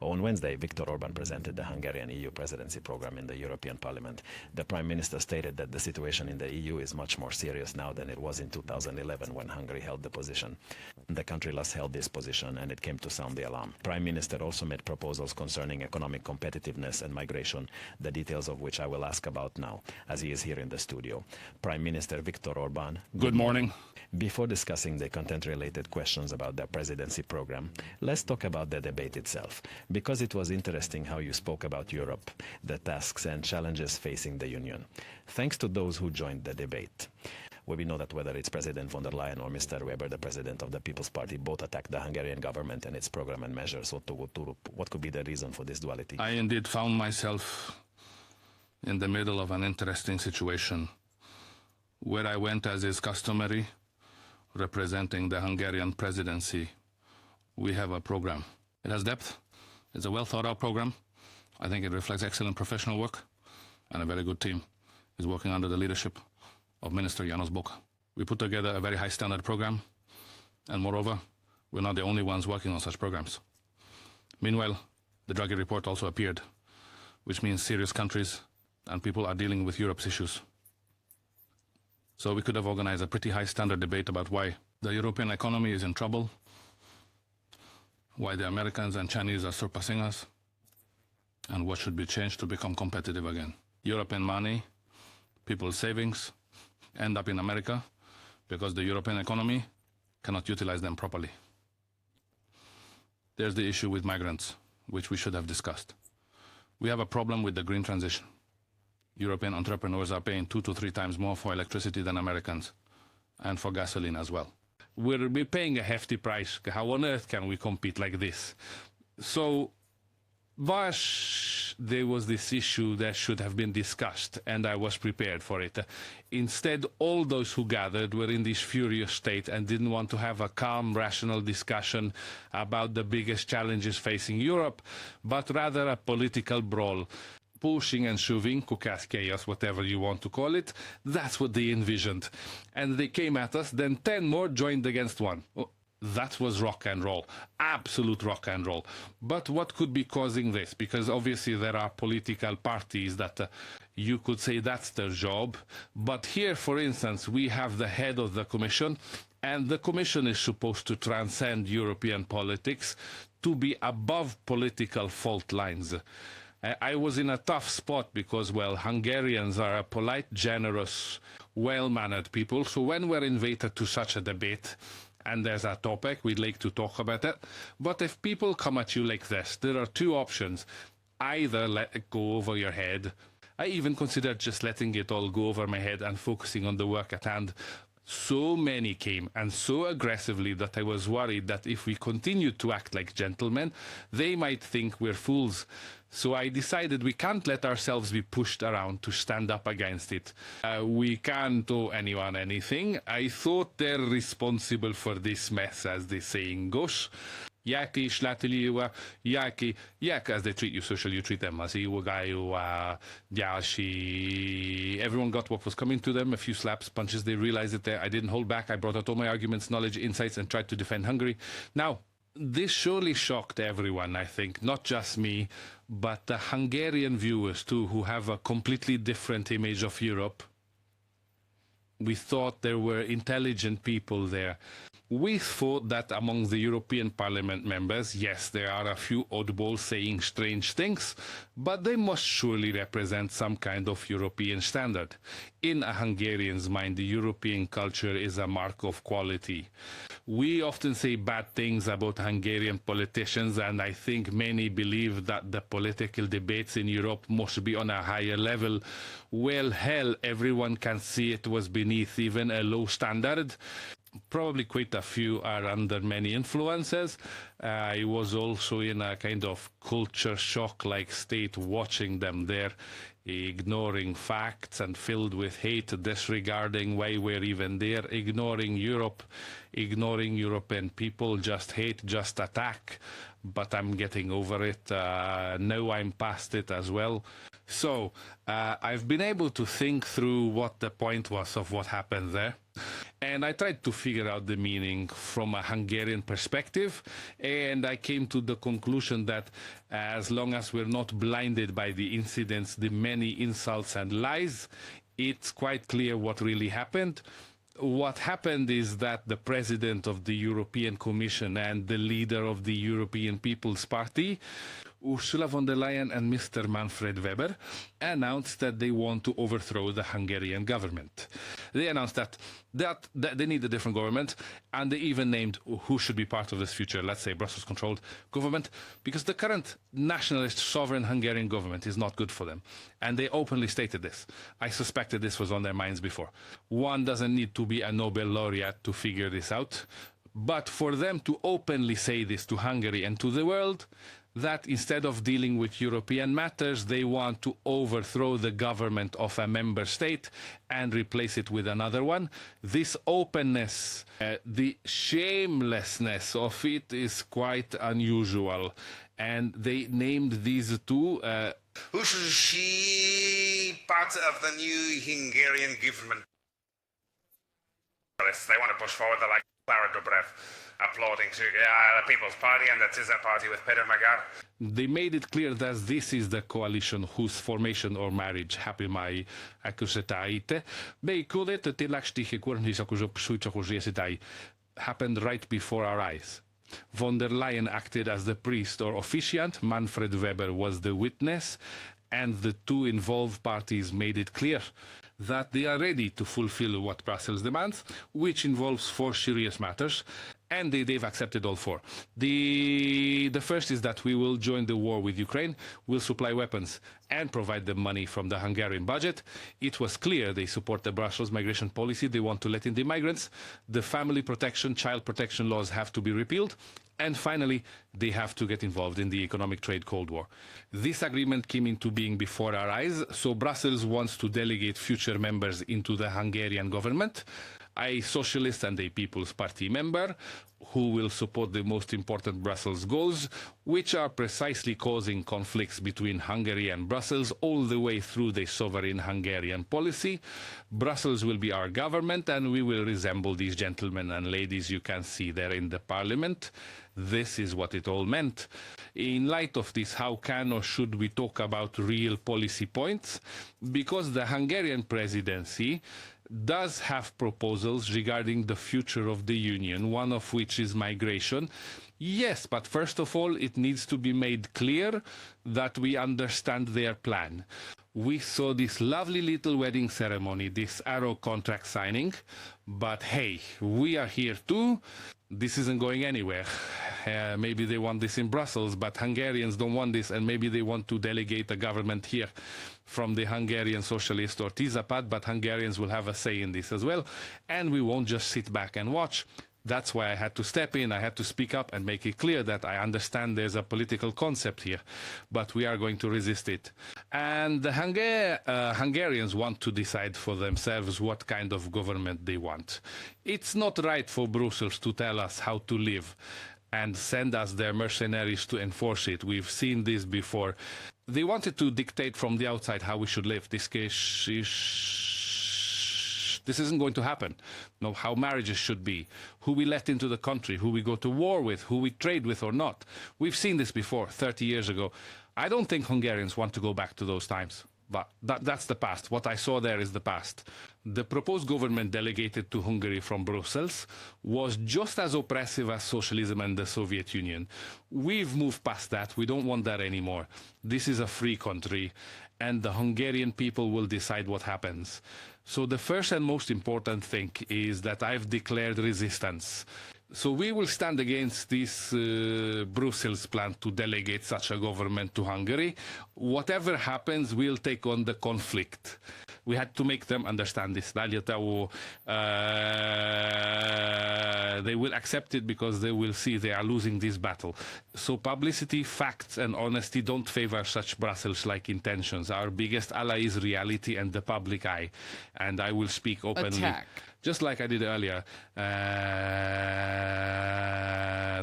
On Wednesday, Viktor Orban presented the Hungarian EU presidency program in the European Parliament. The Prime Minister stated that the situation in the EU is much more serious now than it was in 2011 when Hungary held the position. The country last held this position and it came to sound the alarm. Prime Minister also made proposals concerning economic competitiveness and migration, the details of which I will ask about now, as he is here in the studio. Prime Minister Viktor Orban. Good morning. Before discussing the content-related questions about the presidency program, let's talk about the debate itself, because it was interesting how you spoke about Europe, the tasks and challenges facing the Union. Thanks to those who joined the debate. Well, we know that whether it's President von der Leyen or Mr. Weber, the President of the People's Party, both attacked the Hungarian government and its program and measures. So what could be the reason for this duality? I indeed found myself in the middle of an interesting situation, where I went, as is customary, representing the Hungarian presidency. We have a program. It has depth. It's a well thought out program. I think it reflects excellent professional work, and a very good team is working under the leadership of Minister János Bok. We put together a very high standard program, and moreover, we're not the only ones working on such programs. Meanwhile, the Draghi report also appeared, which means serious countries and people are dealing with Europe's issues. So we could have organized a pretty high standard debate about why the European economy is in trouble, why the Americans and Chinese are surpassing us, and what should be changed to become competitive again. European money, people's savings, end up in America because the European economy cannot utilize them properly. There's the issue with migrants, which we should have discussed. We have a problem with the green transition. European entrepreneurs are paying 2 to 3 times more for electricity than Americans, and for gasoline as well. We're paying a hefty price. How on earth can we compete like this? So, there was this issue that should have been discussed, and I was prepared for it. Instead, all those who gathered were in this furious state and didn't want to have a calm, rational discussion about the biggest challenges facing Europe, but rather a political brawl. Pushing and shoving, caucus chaos, whatever you want to call it, that's what they envisioned. And they came at us, then 10 more joined against one. Oh, that was rock and roll, absolute rock and roll. But what could be causing this? Because obviously there are political parties that you could say that's their job. But here, for instance, we have the head of the Commission, and the Commission is supposed to transcend European politics, to be above political fault lines. I was in a tough spot because, well, Hungarians are a polite, generous, well-mannered people. So when we're invited to such a debate and there's a topic, we'd like to talk about it. But if people come at you like this, there are 2 options. Either let it go over your head. I even considered just letting it all go over my head and focusing on the work at hand. So many came, and so aggressively, that I was worried that if we continued to act like gentlemen, they might think we're fools. So I decided we can't let ourselves be pushed around to stand up against it. We can't owe anyone anything. I thought they're responsible for this mess, as the saying goes. Jak as they treat you social, you treat them as everyone got what was coming to them, a few slaps, punches. They realized it there. I didn't hold back. I brought out all my arguments, knowledge, insights, and tried to defend Hungary. Now, this surely shocked everyone, I think, not just me, but the Hungarian viewers too, who have a completely different image of Europe. We thought there were intelligent people there. We thought that among the European Parliament members, yes, there are a few oddballs saying strange things, but they must surely represent some kind of European standard. In a Hungarian's mind, the European culture is a mark of quality. We often say bad things about Hungarian politicians, and I think many believe that the political debates in Europe must be on a higher level. Well, hell, everyone can see it was beneath even a low standard. Probably quite a few are under many influences. I was also in a kind of culture shock-like state watching them there, ignoring facts and filled with hate, disregarding why we're even there, ignoring Europe, ignoring European people, just hate, just attack. But I'm getting over it. Now I'm past it as well. So I've been able to think through what the point was of what happened there. And I tried to figure out the meaning from a Hungarian perspective, and I came to the conclusion that as long as we're not blinded by the incidents, the many insults and lies, it's quite clear what really happened. What happened is that the president of the European Commission and the leader of the European People's Party, Ursula von der Leyen and Mr. Manfred Weber, announced that they want to overthrow the Hungarian government. They announced that they need a different government, and they even named who should be part of this future, let's say, Brussels-controlled government, because the current nationalist, sovereign Hungarian government is not good for them. And they openly stated this. I suspected this was on their minds before. One doesn't need to be a Nobel laureate to figure this out, but for them to openly say this to Hungary and to the world, that instead of dealing with European matters, they want to overthrow the government of a member state and replace it with another one. This openness, the shamelessness of it is quite unusual. And they named these two... Who should she part of the new Hungarian government? They want to push forward the like Clara Dobrev applauding to the People's Party and the TISA party with Peter Magyar. They made it clear that this is the coalition whose formation or marriage happy mai akusetai. Bei kulet te lakstiche kurnis akuzo psuichakusiesitai happened right before our eyes. Von der Leyen acted as the priest or officiant, Manfred Weber was the witness, and the two involved parties made it clear that they are ready to fulfill what Brussels demands, which involves 4 serious matters, and they've accepted all 4. The first is that we will join the war with Ukraine, we'll supply weapons and provide them money from the Hungarian budget. It was clear they support the Brussels migration policy, they want to let in the migrants, the family protection, child protection laws have to be repealed, and finally, they have to get involved in the economic trade Cold War. This agreement came into being before our eyes, so Brussels wants to delegate future members into the Hungarian government, a socialist and a People's Party member, who will support the most important Brussels goals, which are precisely causing conflicts between Hungary and Brussels all the way through the sovereign Hungarian policy. Brussels will be our government, and we will resemble these gentlemen and ladies you can see there in the parliament. This is what it all meant. In light of this, how can or should we talk about real policy points? Because the Hungarian presidency does have proposals regarding the future of the Union, one of which is migration. Yes, but first of all, it needs to be made clear that we understand their plan. We saw this lovely little wedding ceremony, this Arrow contract signing, but hey, we are here too. This isn't going anywhere. Maybe they want this in Brussels, but Hungarians don't want this, and maybe they want to delegate a government here from the Hungarian Socialist or TISA-PAD, but Hungarians will have a say in this as well, and we won't just sit back and watch. That's why I had to step in, I had to speak up and make it clear that I understand there's a political concept here, but we are going to resist it. And the Hungarians want to decide for themselves what kind of government they want. It's not right for Brussels to tell us how to live and send us their mercenaries to enforce it. We've seen this before. They wanted to dictate from the outside how we should live. This isn't going to happen. No, how marriages should be, who we let into the country, who we go to war with, who we trade with or not. We've seen this before, 30 years ago. I don't think Hungarians want to go back to those times. But that's the past. What I saw there is the past. The proposed government delegated to Hungary from Brussels was just as oppressive as socialism and the Soviet Union. We've moved past that. We don't want that anymore. This is a free country, and the Hungarian people will decide what happens. So the first and most important thing is that I've declared resistance. So we will stand against this Brussels plan to delegate such a government to Hungary. Whatever happens, we'll take on the conflict. We had to make them understand this. They will accept it because they will see they are losing this battle. So publicity, facts, and honesty don't favor such Brussels-like intentions. Our biggest ally is reality and the public eye. And I will speak openly. Attack. Just like I did earlier,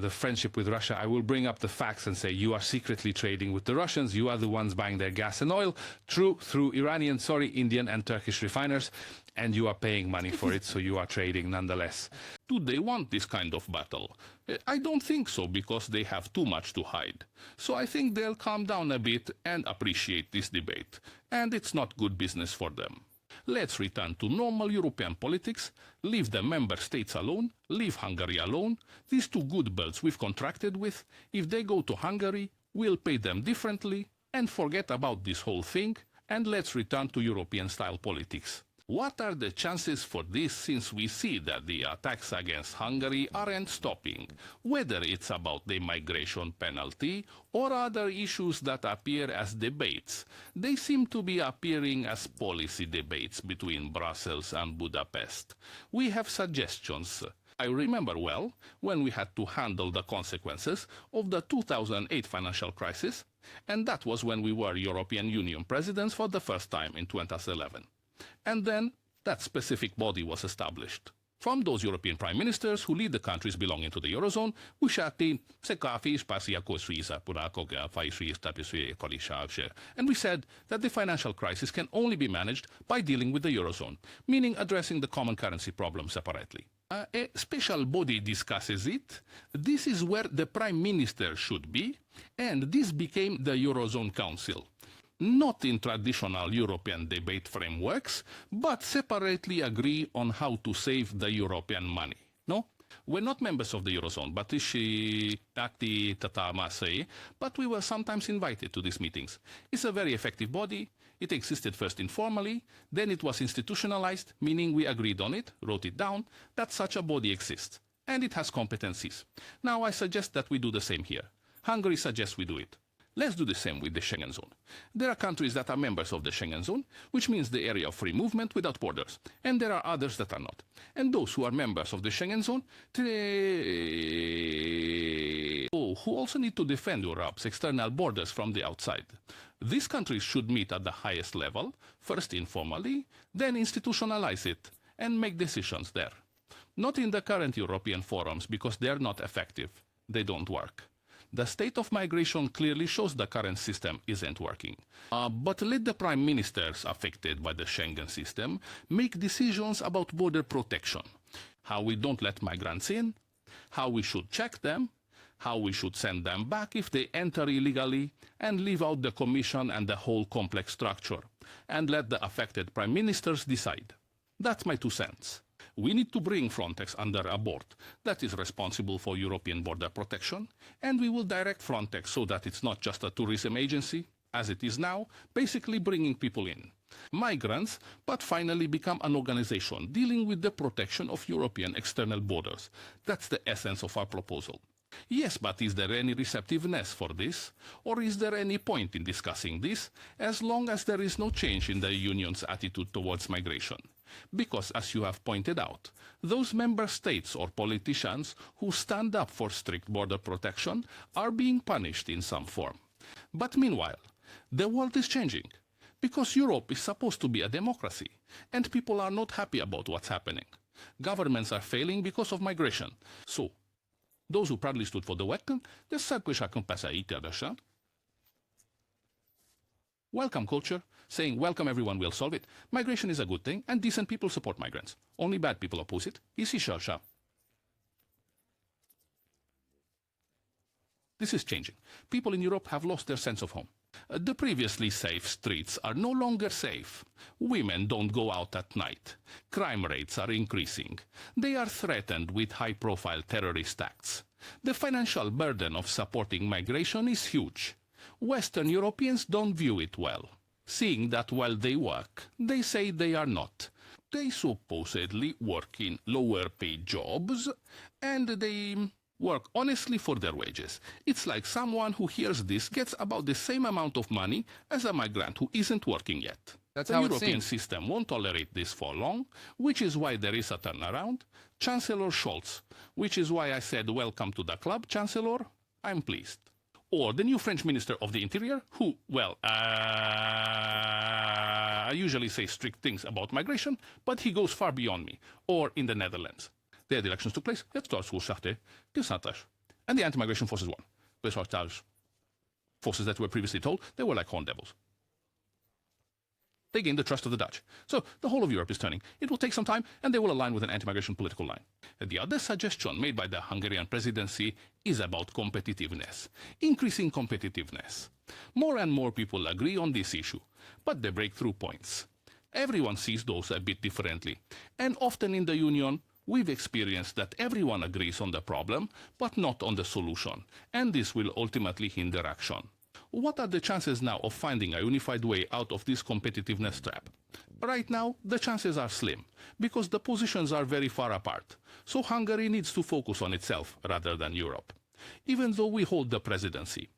the friendship with Russia, I will bring up the facts and say, you are secretly trading with the Russians, you are the ones buying their gas and oil, through Iranian, Indian and Turkish refiners, and you are paying money for it, so you are trading nonetheless. Do they want this kind of battle? I don't think so, because they have too much to hide. So I think they'll calm down a bit and appreciate this debate, and it's not good business for them. Let's return to normal European politics, leave the member states alone, leave Hungary alone. These two good birds we've contracted with, if they go to Hungary, we'll pay them differently, and forget about this whole thing, and let's return to European-style politics. What are the chances for this, since we see that the attacks against Hungary aren't stopping, whether it's about the migration penalty or other issues that appear as debates? They seem to be appearing as policy debates between Brussels and Budapest. We have suggestions. I remember well when we had to handle the consequences of the 2008 financial crisis, and that was when we were European Union presidents for the first time in 2011. And then that specific body was established. From those European prime ministers who lead the countries belonging to the Eurozone, and we said that the financial crisis can only be managed by dealing with the Eurozone, meaning addressing the common currency problem separately. A special body discusses it. This is where the prime minister should be, and this became the Eurozone Council. Not in traditional European debate frameworks, but separately agree on how to save the European money. No? We're not members of the Eurozone, but we were sometimes invited to these meetings. It's a very effective body. It existed first informally, then it was institutionalized, meaning we agreed on it, wrote it down, that such a body exists. And it has competencies. Now I suggest that we do the same here. Hungary suggests we do it. Let's do the same with the Schengen zone. There are countries that are members of the Schengen zone, which means the area of free movement without borders. And there are others that are not. And those who are members of the Schengen zone, who also need to defend Europe's external borders from the outside. These countries should meet at the highest level, first informally, then institutionalize it, and make decisions there. Not in the current European forums, because they're not effective. They don't work. The state of migration clearly shows the current system isn't working. But let the prime ministers affected by the Schengen system make decisions about border protection. How we don't let migrants in, how we should check them, how we should send them back if they enter illegally, and leave out the Commission and the whole complex structure, and let the affected prime ministers decide. That's my 2 cents. We need to bring Frontex under a board that is responsible for European border protection, and we will direct Frontex so that it's not just a tourism agency, as it is now, basically bringing people in. Migrants, but finally become an organization dealing with the protection of European external borders. That's the essence of our proposal. Yes, but is there any receptiveness for this? Or is there any point in discussing this, as long as there is no change in the Union's attitude towards migration? Because, as you have pointed out, those member states or politicians who stand up for strict border protection are being punished in some form. But meanwhile, the world is changing, because Europe is supposed to be a democracy, and people are not happy about what's happening. Governments are failing because of migration. So, those who proudly stood for the Western, the circular compensation. Welcome culture, saying welcome everyone, we'll solve it. Migration is a good thing, and decent people support migrants. Only bad people oppose it. This is changing. People in Europe have lost their sense of home. The previously safe streets are no longer safe. Women don't go out at night. Crime rates are increasing. They are threatened with high-profile terrorist acts. The financial burden of supporting migration is huge. Western Europeans don't view it well, seeing that while they work, they say they are not. They supposedly work in lower-paid jobs, and they work honestly for their wages. It's like someone who hears this gets about the same amount of money as a migrant who isn't working yet. That's the how it European seems. system won't tolerate this for long, which is why there is a turnaround. Chancellor Scholz, which is why I said welcome to the club, Chancellor. I'm pleased. Or the new French Minister of the Interior, who, well, I usually say strict things about migration, but he goes far beyond me. Or in the Netherlands. There the elections took place, and the anti-migration forces won. Those forces that were previously told, they were like horn devils. They gained the trust of the Dutch. So the whole of Europe is turning. It will take some time, and they will align with an anti-migration political line. The other suggestion made by the Hungarian presidency is about competitiveness, increasing competitiveness. More and more people agree on this issue, but the breakthrough points. Everyone sees those a bit differently, and often in the Union, we've experienced that everyone agrees on the problem, but not on the solution, and this will ultimately hinder action. What are the chances now of finding a unified way out of this competitiveness trap? Right now, the chances are slim, because the positions are very far apart. So Hungary needs to focus on itself rather than Europe, even though we hold the presidency.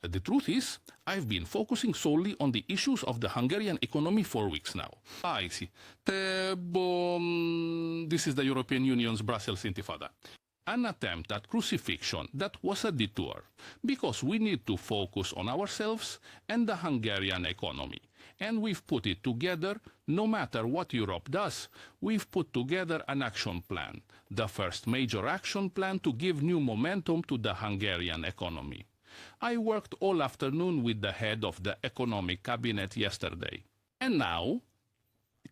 The truth is, I've been focusing solely on the issues of the Hungarian economy for weeks now. I see. This is the European Union's Brussels Intifada. An attempt at crucifixion that was a detour, because we need to focus on ourselves and the Hungarian economy. And we've put it together, no matter what Europe does, we've put together an action plan, the first major action plan to give new momentum to the Hungarian economy. I worked all afternoon with the head of the economic cabinet yesterday. And now,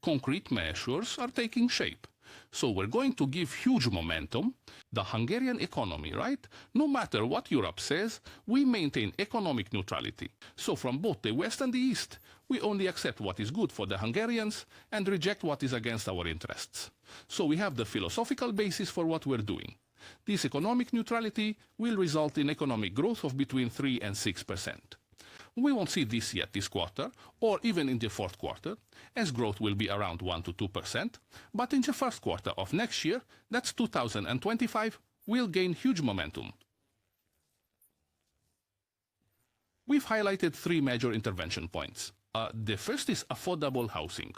concrete measures are taking shape. So we're going to give huge momentum. The Hungarian economy, right? No matter what Europe says, we maintain economic neutrality. So from both the West and the East, we only accept what is good for the Hungarians and reject what is against our interests. So we have the philosophical basis for what we're doing. This economic neutrality will result in economic growth of between 3 and 6%. We won't see this yet this quarter, or even in the fourth quarter, as growth will be around 1 to 2%, but in the first quarter of next year, that's 2025, we'll gain huge momentum. We've highlighted 3 major intervention points. The first is affordable housing.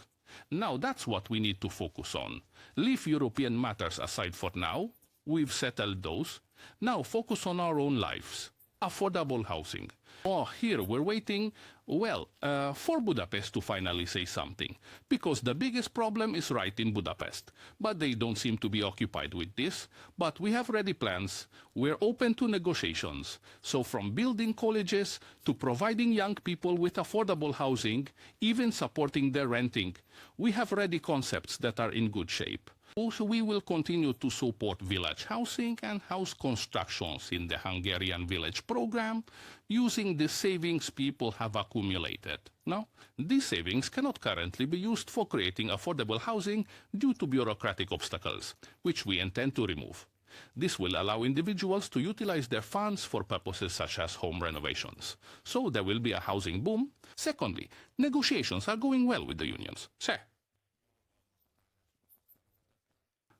Now that's what we need to focus on. Leave European matters aside for now. We've settled those. Now focus on our own lives. Affordable housing. Oh, here we're waiting, for Budapest to finally say something, because the biggest problem is right in Budapest. But they don't seem to be occupied with this. But we have ready plans. We're open to negotiations. So from building colleges to providing young people with affordable housing, even supporting their renting, we have ready concepts that are in good shape. Also, we will continue to support village housing and house constructions in the Hungarian village program using the savings people have accumulated. Now, these savings cannot currently be used for creating affordable housing due to bureaucratic obstacles, which we intend to remove. This will allow individuals to utilize their funds for purposes such as home renovations. So there will be a housing boom. Secondly, negotiations are going well with the unions.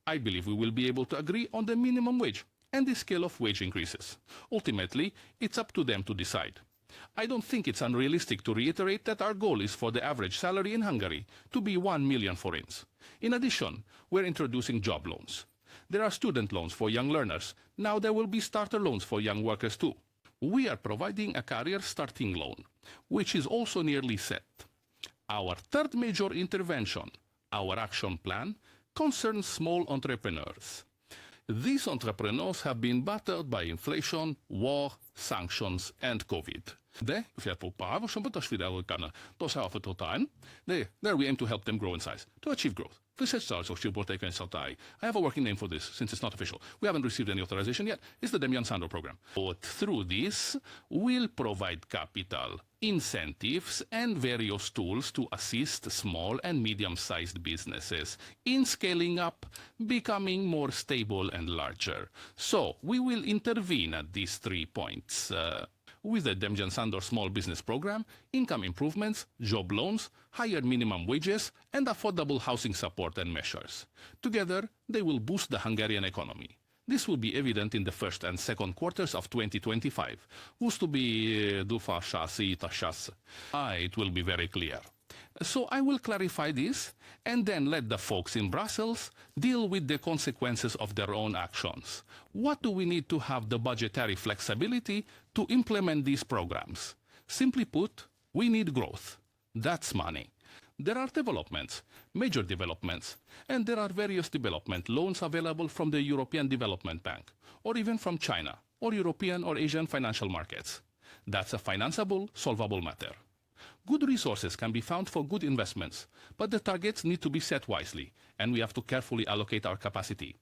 I believe we will be able to agree on the minimum wage and the scale of wage increases. Ultimately, it's up to them to decide. I don't think it's unrealistic to reiterate that our goal is for the average salary in Hungary to be 1 million forints. In addition, we're introducing job loans. There are student loans for young learners. Now there will be starter loans for young workers too. We are providing a career starting loan, which is also nearly set. Our third major intervention, our action plan, concerns small entrepreneurs. These entrepreneurs have been battered by inflation, war, sanctions, and COVID. There we aim to help them grow in size, to achieve growth. I have a working name for this, since it's not official. We haven't received any authorization yet. It's the Demjan Sandor program. But through this, we'll provide capital, incentives, and various tools to assist small and medium-sized businesses in scaling up, becoming more stable and larger. So we will intervene at these 3 points. With the Demjan Sandor Small Business Program, income improvements, job loans, higher minimum wages, and affordable housing support and measures. Together, they will boost the Hungarian economy. This will be evident in the first and second quarters of 2025. It will be very clear. So I will clarify this and then let the folks in Brussels deal with the consequences of their own actions. What do we need to have the budgetary flexibility to implement these programs? Simply put, we need growth. That's money. There are developments, major developments, and there are various development loans available from the European Development Bank, or even from China, or European or Asian financial markets. That's a financeable, solvable matter. Good resources can be found for good investments, but the targets need to be set wisely, and we have to carefully allocate our capacity.